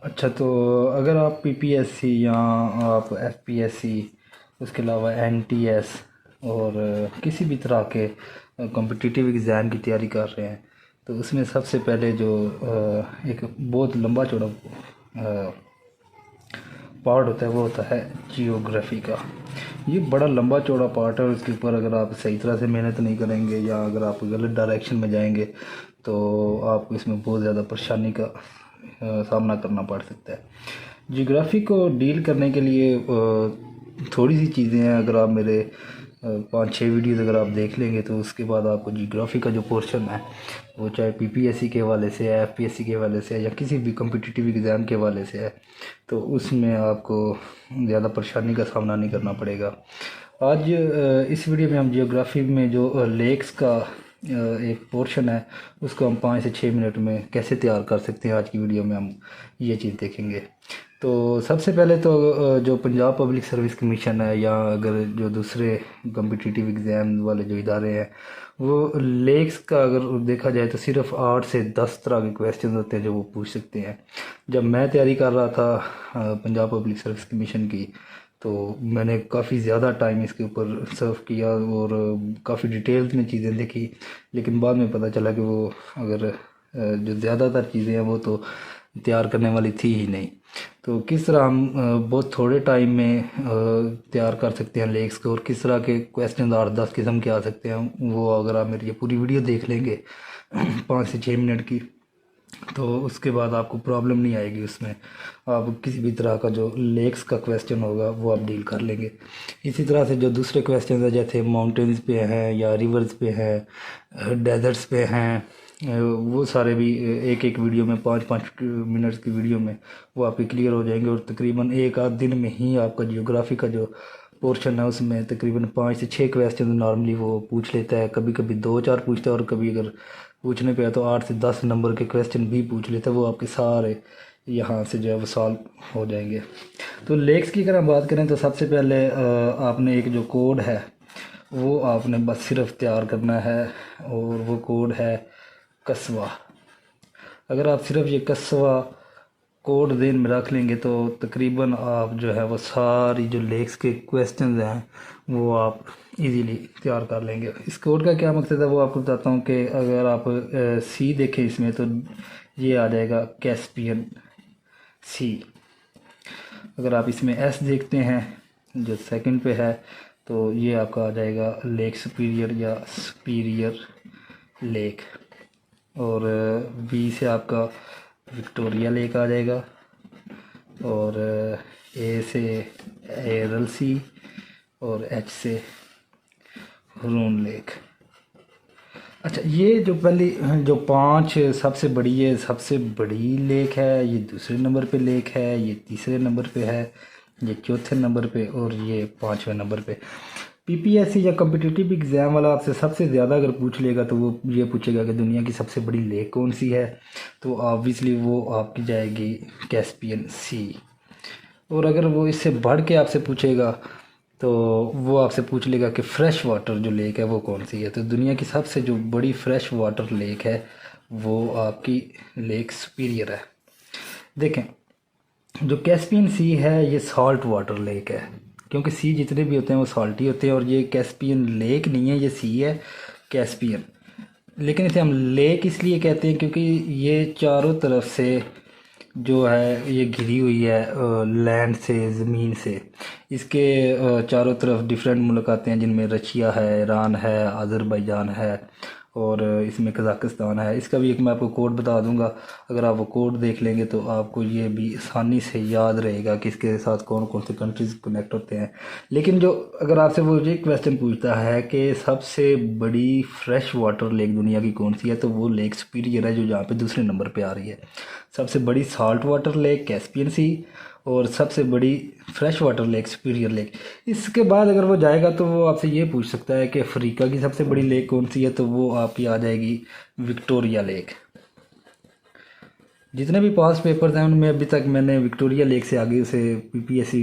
अच्छा, तो अगर आप पीपीएससी या आप एफपीएससी, उसके अलावा एनटीएस और किसी भी तरह के कॉम्पिटिटिव एग्ज़ाम की तैयारी कर रहे हैं, तो उसमें सबसे पहले जो एक बहुत लंबा चौड़ा पार्ट होता है वो होता है जियोग्राफी का। ये बड़ा लंबा चौड़ा पार्ट है और इसके ऊपर अगर आप सही तरह से मेहनत नहीं करेंगे या अगर आप गलत डायरेक्शन में जाएंगे तो आपको इसमें बहुत ज़्यादा परेशानी का सामना करना पड़ सकता है। जियोग्राफी को डील करने के लिए थोड़ी सी चीज़ें हैं। अगर आप मेरे 5-6 वीडियोज़ अगर आप देख लेंगे तो उसके बाद आपको जियोग्राफी का जो पोर्शन है वो चाहे पीपीएससी के हवाले से है, एफपीएससी के हवाले से है या किसी भी कॉम्पिटिटिव एग्ज़ाम के हवाले से है, तो उसमें आपको ज़्यादा परेशानी का सामना नहीं करना पड़ेगा। आज इस वीडियो में हम जियोग्राफी में जो लेक्स का एक पोर्शन है उसको हम 5 से 6 मिनट में कैसे तैयार कर सकते हैं, आज की वीडियो में हम ये चीज़ देखेंगे। तो सबसे पहले तो जो पंजाब पब्लिक सर्विस कमीशन है या अगर जो दूसरे कॉम्पिटिटिव एग्ज़ाम वाले जो इदारे हैं वो लेक्स का अगर देखा जाए तो सिर्फ 8 से 10 तरह के क्वेश्चन होते हैं जो वो पूछ सकते हैं। जब मैं तैयारी कर रहा था पंजाब पब्लिक सर्विस कमीशन की, तो मैंने काफ़ी ज़्यादा टाइम इसके ऊपर सर्व किया और काफ़ी डिटेल्स में चीज़ें देखी, लेकिन बाद में पता चला कि वो अगर जो ज़्यादातर चीज़ें हैं वो तो तैयार करने वाली थी ही नहीं। तो किस तरह हम बहुत थोड़े टाइम में तैयार कर सकते हैं लेक्स को और किस तरह के क्वेश्चन 8-10 किस्म के आ सकते हैं, वो अगर आप मेरी ये पूरी वीडियो देख लेंगे 5 से 6 मिनट की, तो उसके बाद आपको प्रॉब्लम नहीं आएगी। उसमें आप किसी भी तरह का जो लेक्स का क्वेश्चन होगा वो आप डील कर लेंगे। इसी तरह से जो दूसरे क्वेश्चन है जैसे माउंटेन्स पे हैं या रिवर्स पे हैं, डेजर्ट्स पे हैं, वो सारे भी एक एक वीडियो में 5-5 मिनट्स की वीडियो में वो आपके क्लियर हो जाएंगे और तकरीबन एक आध दिन में ही आपका जियोग्राफी का जो पोर्शन है उसमें तकरीबन 5 से 6 क्वेश्चन नॉर्मली वो पूछ लेता है। कभी कभी 2-4 पूछता है और कभी अगर पूछने पे है तो 8 से 10 नंबर के क्वेश्चन भी पूछ लेता है। वो आपके सारे यहाँ से जो है वो सॉल्व हो जाएंगे। तो लेक्स की अगर हम बात करें तो सबसे पहले आपने एक जो कोड है वो आपने बस सिर्फ तैयार करना है और वो कोड है कस्बा। अगर आप सिर्फ ये कस्बा कोड दिन में रख लेंगे तो तकरीबन आप जो है वो सारी जो लेक्स के क्वेश्चंस हैं वो आप इजीली तैयार कर लेंगे। इस कोड का क्या मकसद है वो आपको बताता हूँ कि अगर आप सी देखें इसमें तो ये आ जाएगा कैस्पियन सी। अगर आप इसमें एस देखते हैं जो सेकंड पे है तो ये आपका आ जाएगा लेक सुपीरियर या सुपीरियर लेक। और बी से आपका विक्टोरिया लेक आ जाएगा और ए से एरल सी और एच से हुरून लेक। अच्छा, ये जो पहली जो 5 सबसे बड़ी है, सबसे बड़ी लेक है, ये दूसरे नंबर पे लेक है, ये तीसरे नंबर पे है, ये चौथे नंबर पे और ये 5वें नंबर पे। पीपीएससी या कॉम्पिटिटिव एग्ज़ाम वाला आपसे सबसे ज़्यादा अगर पूछ लेगा तो वो ये पूछेगा कि दुनिया की सबसे बड़ी लेक कौन सी है, तो ऑब्वियसली वो आपकी जाएगी कैस्पियन सी। और अगर वो इससे बढ़ के आपसे पूछेगा तो वो आपसे पूछ लेगा कि फ़्रेश वाटर जो लेक है वो कौन सी है। तो दुनिया की सबसे जो बड़ी फ़्रेश वाटर लेक है वो आपकी लेक सुपीरियर है। देखें, जो कैस्पियन सी है ये सॉल्ट वाटर लेक है, क्योंकि सी जितने भी होते हैं वो सॉल्टी होते हैं। और ये कैस्पियन लेक नहीं है, ये सी है कैस्पियन। लेकिन इसे हम लेक इसलिए कहते हैं क्योंकि ये चारों तरफ से जो है ये घिरी हुई है लैंड से, ज़मीन से। इसके चारों तरफ डिफरेंट मुल्क आते हैं जिनमें रशिया है, ईरान है, अज़रबैजान है और इसमें कज़ाकिस्तान है। इसका भी एक मैं आपको कोड बता दूंगा। अगर आप वो कोड देख लेंगे तो आपको ये भी आसानी से याद रहेगा कि इसके साथ कौन कौन से कंट्रीज़ कनेक्ट होते हैं। लेकिन जो अगर आपसे वो ये क्वेश्चन पूछता है कि सबसे बड़ी फ्रेश वाटर लेक दुनिया की कौन सी है, तो वो लेक सुपीरियर है जो यहाँ पे दूसरे नंबर पे आ रही है। सबसे बड़ी साल्ट वाटर लेक कैस्पियन सी और सबसे बड़ी fresh water lake superior lake. इसके बाद अगर वो जाएगा तो वो आपसे ये पूछ सकता है कि अफ्रीका की सबसे बड़ी लेक कौन सी है, तो वो आपकी आ जाएगी विक्टोरिया लेक। जितने भी पास पेपर्स हैं उनमें अभी तक मैंने विक्टोरिया लेक से आगे से पीपीएससी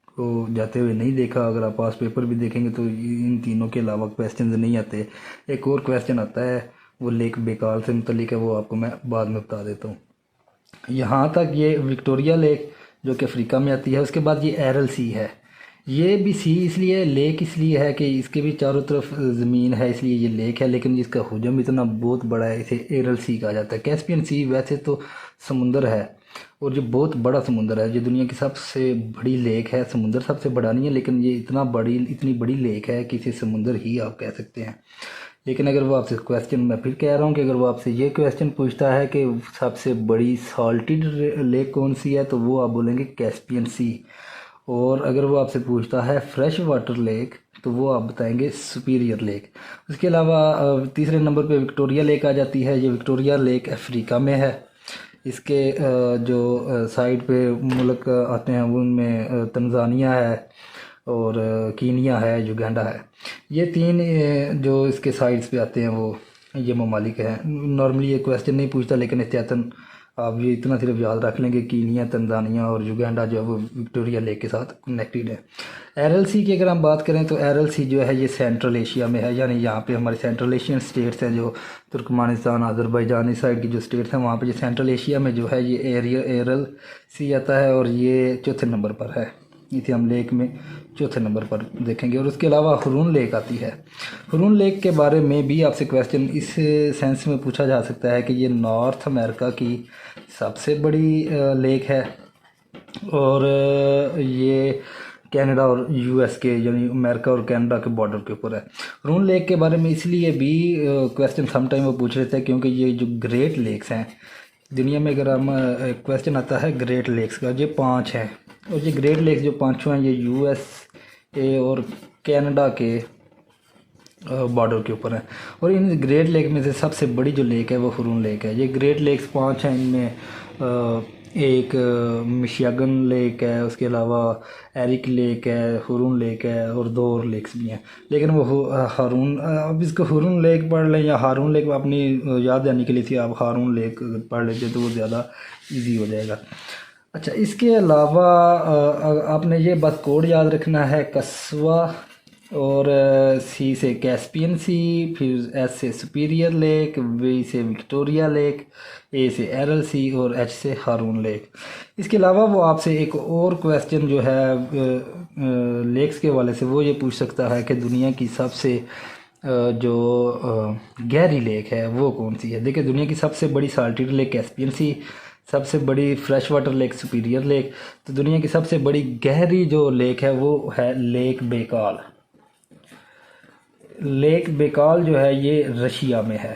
को जाते हुए नहीं देखा। अगर आप पास पेपर भी देखेंगे तो इन तीनों के अलावा क्वेश्चन नहीं आते। एक और क्वेश्चन आता है वो लेक बेकाल से मुतलिक है, वो आपको मैं बाद में बता देता हूँ। यहाँ तक ये विक्टोरिया लेक जो कि अफ्रीका में आती है। उसके बाद ये एरल सी है। ये भी सी इसलिए लेक इसलिए है कि इसके भी चारों तरफ ज़मीन है, इसलिए ये लेक है, लेकिन इसका हजम इतना बहुत बड़ा है, इसे एरल सी कहा जाता है। कैस्पियन सी वैसे तो समुंदर है और ये बहुत बड़ा समुंदर है, ये दुनिया की सबसे बड़ी लेक है। समुंदर सबसे बड़ा नहीं है, लेकिन ये इतनी बड़ी लेक है कि इसे समुंदर ही आप कह सकते हैं। लेकिन अगर वो आपसे क्वेश्चन, मैं फिर कह रहा हूँ कि अगर वो आपसे ये क्वेश्चन पूछता है कि सबसे बड़ी सॉल्टेड लेक कौन सी है, तो वो आप बोलेंगे कैस्पियन सी। और अगर वो आपसे पूछता है फ्रेश वाटर लेक, तो वो आप बताएंगे सुपीरियर लेक। उसके अलावा तीसरे नंबर पे विक्टोरिया लेक आ जाती है। ये विक्टोरिया लेक अफ्रीका में है। इसके जो साइड पे मुल्क आते हैं उनमें तंजानिया है और कीनिया है, युगांडा है। ये तीन जो इसके साइड्स पे आते हैं वो ये ममालिक हैं। नॉर्मली ये क्वेश्चन नहीं पूछता, लेकिन एहतियातन आप ये इतना सिर्फ याद रख लेंगे, कीनिया, तंजानिया और युगांडा जो है वो विक्टोरिया लेक के साथ कनेक्टेड है। एरएलसी की अगर हम बात करें तो एरएलसी जो है ये सेंट्रल एशिया में है, यानी यहाँ पे हमारे सेंट्रल एशियन स्टेट्स हैं, जो तुर्कमानिस्तान, अज़रबैजान इस साइड की जो स्टेट्स हैं, वहाँ पे ये सेंट्रल एशिया में जो है ये एरिया एरएलसी आता है और ये चौथे नंबर पर है। इसे हम लेक में चौथे नंबर पर देखेंगे। और उसके अलावा हुरून लेक आती है। हुरून लेक के बारे में भी आपसे क्वेश्चन इस सेंस में पूछा जा सकता है कि ये नॉर्थ अमेरिका की सबसे बड़ी लेक है और ये कनाडा और यूएस के, यानी अमेरिका और कनाडा के बॉर्डर के ऊपर है। हुरून लेक के बारे में इसलिए भी क्वेश्चन समटाइम वो पूछ रहे थे क्योंकि ये जो ग्रेट लेक्स हैं दुनिया में, अगर हम क्वेश्चन आता है ग्रेट लेक्स का, ये 5 हैं और ये ग्रेट लेक्स जो 5 हैं ये यूएसए और कनाडा के बॉर्डर के ऊपर है। और इन ग्रेट लेक में से सबसे बड़ी जो लेक है वो हुरून लेक है। ये ग्रेट लेक्स 5 हैं, इनमें एक मिशिगन लेक है, उसके अलावा एरिक लेक है, हुरून लेक है और 2 और लेक्स भी हैं। लेकिन वो हारून, अब इसको हुरून लेक पढ़ लें या हारून लेक, अपनी याद आने के लिए थी, आप हारून लेक पढ़ लेते तो वो ज़्यादा इजी हो जाएगा। अच्छा, इसके अलावा आपने ये बस कोड याद रखना है, कस्वा और सी से कैस्पियन सी, फिर एस से सुपीरियर लेक, वी से विक्टोरिया लेक, ए से एरल सी और एच से हारून लेक। इसके अलावा वो आपसे एक और क्वेश्चन जो है लेक्स के हवाले से वो ये पूछ सकता है कि दुनिया की सबसे जो गहरी लेक है वो कौन सी है। देखिए, दुनिया की सबसे बड़ी साल्टेड लेक कैस्पियन सी, सबसे बड़ी fresh water lake superior lake. तो दुनिया की सबसे बड़ी गहरी जो लेक है वो है लेक बेकाल। लेक बेकाल जो है ये रशिया में है।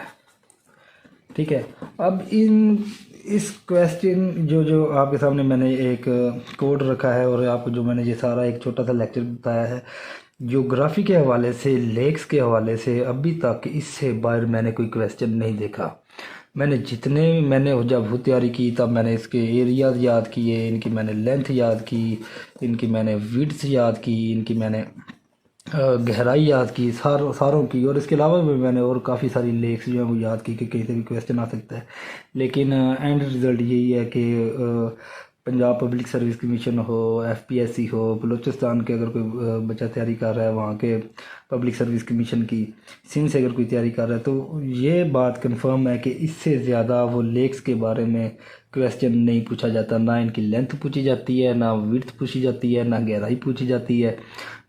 ठीक है, अब इस क्वेश्चन जो आपके सामने मैंने एक कोड रखा है और आपको जो मैंने ये सारा एक छोटा सा लेक्चर बताया है ज्योग्राफी के हवाले से, लेक्स के हवाले से, अभी तक इससे बाहर मैंने कोई क्वेश्चन नहीं देखा। मैंने जब तैयारी की तब मैंने इसके एरियाज याद किए, इनकी मैंने लेंथ याद की, इनकी मैंने विड्थ याद की, इनकी मैंने गहराई याद की, सारों की। और इसके अलावा भी मैंने और काफ़ी सारी लेक्स जो है वो याद की कि कहीं से भी क्वेश्चन आ सकता है। लेकिन एंड रिज़ल्ट यही है कि पंजाब पब्लिक सर्विस कमीशन हो, एफपीएससी हो, बलूचिस्तान के अगर कोई बच्चा तैयारी कर रहा है वहाँ के पब्लिक सर्विस कमीशन की, सिंध से अगर कोई तैयारी कर रहा है, तो ये बात कंफर्म है कि इससे ज़्यादा वो लेक्स के बारे में क्वेश्चन नहीं पूछा जाता। ना इनकी लेंथ पूछी जाती है, ना विड्थ पूछी जाती है, ना गहराई पूछी जाती है,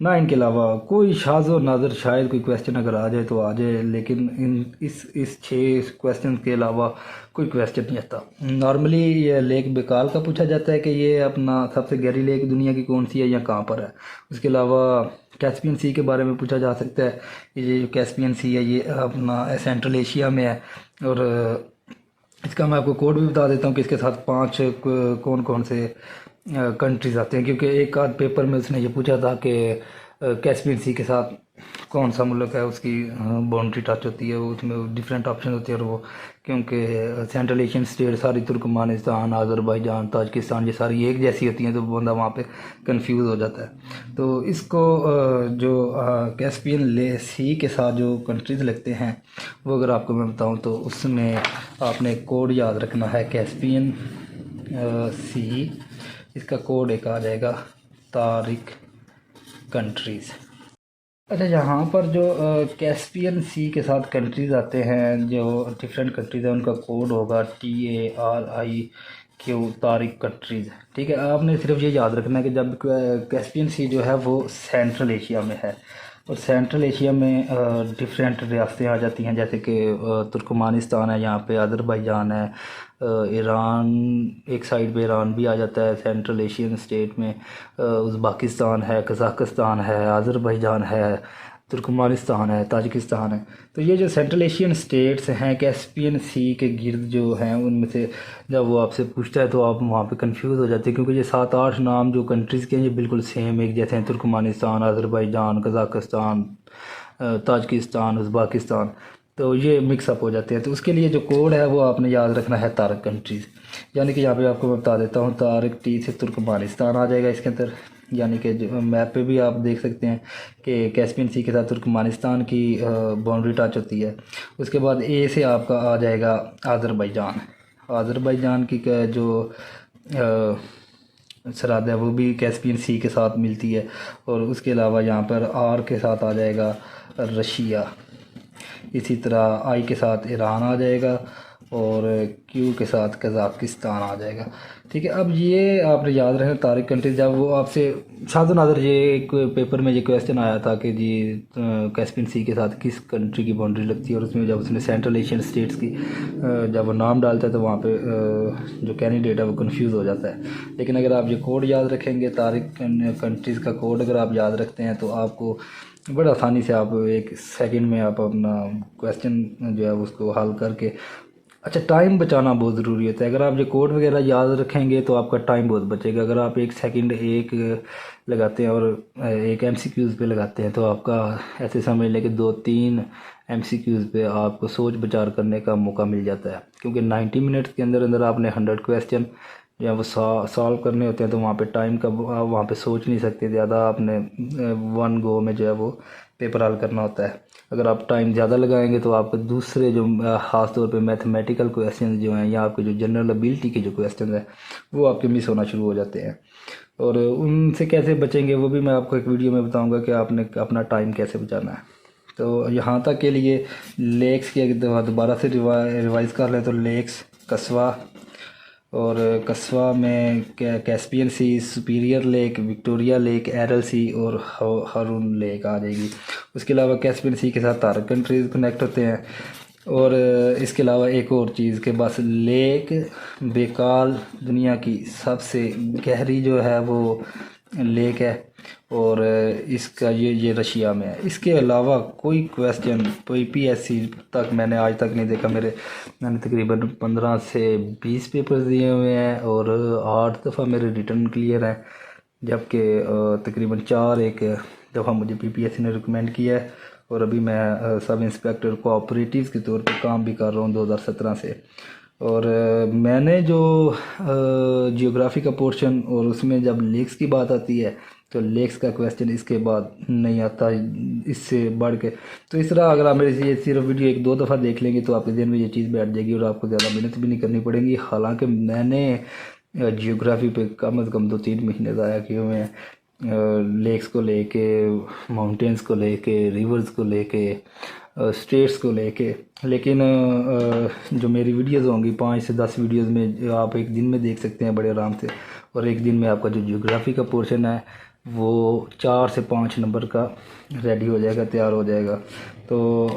ना इनके अलावा कोई शाज़ो नाज़र शायद कोई क्वेश्चन अगर आ जाए तो आ जाए, लेकिन इस 6 क्वेश्चन के अलावा कोई क्वेश्चन नहीं आता। नॉर्मली ये लेक बेकाल का पूछा जाता है कि ये अपना सबसे गहरी लेक दुनिया की कौन सी है या कहाँ पर है। उसके अलावा कैस्पियन सी के बारे में पूछा जा सकता है, ये जो कैस्पियन सी है ये अपना सेंट्रल एशिया में है। और इसका मैं आपको कोड भी बता देता हूँ कि इसके साथ 5 कौन कौन से कंट्रीज़ आते हैं, क्योंकि एक आध पेपर में उसने ये पूछा था कि कैस्पियन सी के साथ कौन सा मुल्क है उसकी बाउंड्री टच होती है, वो उसमें डिफरेंट ऑप्शन होते हैं। और वो क्योंकि सेंट्रल एशियन स्टेट सारी तुर्कमानिस्तान, अज़रबैजान, ताजिकिस्तान ये सारी एक जैसी होती हैं, तो बंदा वहाँ पे कंफ्यूज हो जाता है। तो इसको जो कैस्पियन ले सी के साथ जो कंट्रीज़ लगते हैं वो अगर आपको मैं बताऊँ तो उसमें आपने कोड याद रखना है कैस्पियन सी। इसका कोड एक आ जाएगा तारिक कंट्रीज़। अच्छा, यहाँ पर जो कैस्पियन सी के साथ कंट्रीज़ आते हैं, जो डिफरेंट कंट्रीज़ हैं, उनका कोड होगा TARIQ, तारिक कंट्रीज़। ठीक है, आपने सिर्फ ये याद रखना है कि जब कैस्पियन सी जो है वो सेंट्रल एशिया में है, और सेंट्रल एशिया में डिफरेंट रियासतें आ जाती हैं, जैसे कि तुर्कमानिस्तान है, यहाँ पे अज़रबैजान है, ईरान, एक साइड पे ईरान भी आ जाता है सेंट्रल एशियन स्टेट में, उज़्बेकिस्तान है, कज़ाकिस्तान है, अज़रबैजान है, तुर्कमानिस्तान है, ताजिकिस्तान है। तो ये जो सेंट्रल एशियन स्टेट्स हैं कैस्पियन सी के गिर्द जो हैं, उनमें से जब वो आपसे पूछता है तो आप वहाँ पे कंफ्यूज हो जाते हैं, क्योंकि ये 7-8 नाम जो कंट्रीज़ के हैं ये बिल्कुल सेम एक जैसे हैं। Turkmenistan, Azerbaijan, Kazakhstan, Tajikistan, Uzbekistan, तो ये मिक्सअप हो जाते हैं। तो उसके लिए जो कोड है वो आपने याद रखना है तारक कंट्रीज़, यानी कि यहाँ पे आपको मैं बता देता हूँ, तारक टी से तुर्कमानिस्तान आ जाएगा इसके अंदर। यानी कि जो मैप पे भी आप देख सकते हैं कि कैस्पियन सी के साथ तुर्कमानिस्तान की बाउंड्री टच होती है। उसके बाद ए से आपका आ जाएगा अज़रबैजान। अज़रबैजान की जो सरहद है वो भी कैस्पियन सी के साथ मिलती है। और उसके अलावा यहाँ पर आर के साथ आ जाएगा रशिया, इसी तरह आई के साथ ईरान आ जाएगा, और क्यू के साथ कज़ाकिस्तान आ जाएगा। ठीक है, अब ये आपने याद रखना तारिक कंट्री। जब वो आपसे शाद नादर ये एक पेपर में ये क्वेश्चन आया था कि जी कैस्पियन सी के साथ किस कंट्री की बाउंड्री लगती है, और उसमें जब उसने सेंट्रल एशियन स्टेट्स की जब वो नाम डालता है तो वहाँ पे जो कैंडिडेट है वो कंफ्यूज हो जाता है। लेकिन अगर आप ये कोड याद रखेंगे, तारिक कंट्रीज़ का कोड अगर आप याद रखते हैं, तो आपको बड़ा आसानी से आप एक सेकंड में आप अपना क्वेश्चन जो है उसको हल करके। अच्छा, टाइम बचाना बहुत ज़रूरी होता है। अगर आप ये कोड वगैरह याद रखेंगे तो आपका टाइम बहुत बचेगा। अगर आप एक सेकंड एक लगाते हैं और एक MCQs पे लगाते हैं, तो आपका ऐसे समझ लें कि 2-3 MCQs पे आपको सोच विचार करने का मौका मिल जाता है, क्योंकि 90 मिनट्स के अंदर अंदर आपने 100 क्वेश्चन या वो सॉल्व करने होते हैं। तो वहाँ पे टाइम का आप वहाँ पे सोच नहीं सकते ज़्यादा, आपने वन गो में जो है वो पेपर हल करना होता है। अगर आप टाइम ज़्यादा लगाएंगे तो आपको दूसरे जो ख़ास तौर पे मैथमेटिकल क्वेश्चन जो हैं, या आपके जो जनरल एबिलिटी के जो क्वेश्चन हैं, वो आपके मिस होना शुरू हो जाते हैं। और उनसे कैसे बचेंगे वो भी मैं आपको एक वीडियो में बताऊंगा कि आपने अपना टाइम कैसे बचाना है। तो यहाँ तक के लिए लेक्स की दोबारा से रिवाइज़ कर लें तो लेक्स कस्बा, और कस्बा में कैस्पियन सी, सुपीरियर लेक, विक्टोरिया लेक, एरल सी और हारून लेक आ जाएगी। उसके अलावा कैस्पियन सी के साथ तारक कंट्रीज़ कनेक्ट होते हैं। और इसके अलावा एक और चीज़ के बस लेक बेकाल दुनिया की सबसे गहरी जो है वो लेक है, और इसका ये रशिया में है। इसके अलावा कोई क्वेश्चन कोई PSC तक मैंने आज तक नहीं देखा। मैंने तकरीबन 15 से 20 पेपर्स दिए हुए हैं, और 8 दफ़ा मेरे रिटर्न क्लियर हैं, जबकि तकरीबन 4 एक दफ़ा मुझे PPSC ने रिकमेंड किया है। और अभी मैं सब इंस्पेक्टर कोऑपरेटिव के तौर पर काम भी कर रहा हूँ 2017 से। और मैंने जो जियोग्राफी का पोर्शन, और उसमें जब लेक्स की बात आती है तो लेक्स का क्वेश्चन इसके बाद नहीं आता इससे बढ़ के। तो इस तरह अगर आप मेरे ये सिर्फ वीडियो 1-2 दफ़ा देख लेंगे तो आपके दिन में ये चीज़ बैठ जाएगी, और आपको ज़्यादा मेहनत भी नहीं करनी पड़ेगी। हालांकि मैंने जियोग्राफी पे कम से कम 2-3 महीने ज़ाया किए हुए हैं, लेक्स को लेके, माउंटेन्स को लेके, रिवर्स को लेके, स्टेट्स को लेके। लेकिन जो मेरी वीडियोज़ होंगी 5 से 10 वीडियोज़ में आप एक दिन में देख सकते हैं बड़े आराम से, और एक दिन में आपका जो जियोग्राफी का पोर्शन है वो 4 से 5 नंबर का रेडी हो जाएगा, तैयार हो जाएगा। तो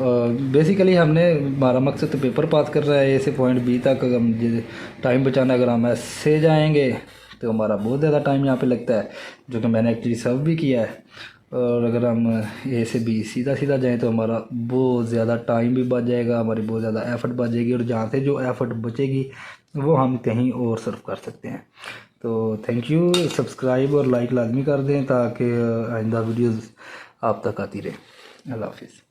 बेसिकली हमारा मकसद तो पेपर पास कर रहा है A से पॉइंट B तक। हम टाइम बचाना, अगर हम ऐसे जाएंगे तो हमारा बहुत ज़्यादा टाइम यहाँ पे लगता है, जो कि मैंने एक्चुअली सर्व भी किया है। और अगर हम A से B सीधा सीधा जाएं तो हमारा बहुत ज़्यादा टाइम भी बच जाएगा, हमारी बहुत ज़्यादा एफ़र्ट बच जाएगी, और जहाँ से जो एफ़र्ट बचेगी वो हम कहीं और सर्व कर सकते हैं। तो थैंक यू, सब्सक्राइब और लाइक लाजमी कर दें ताकि आइंदा वीडियोज़ आप तक आती रहे। अल्लाह हाफिज़।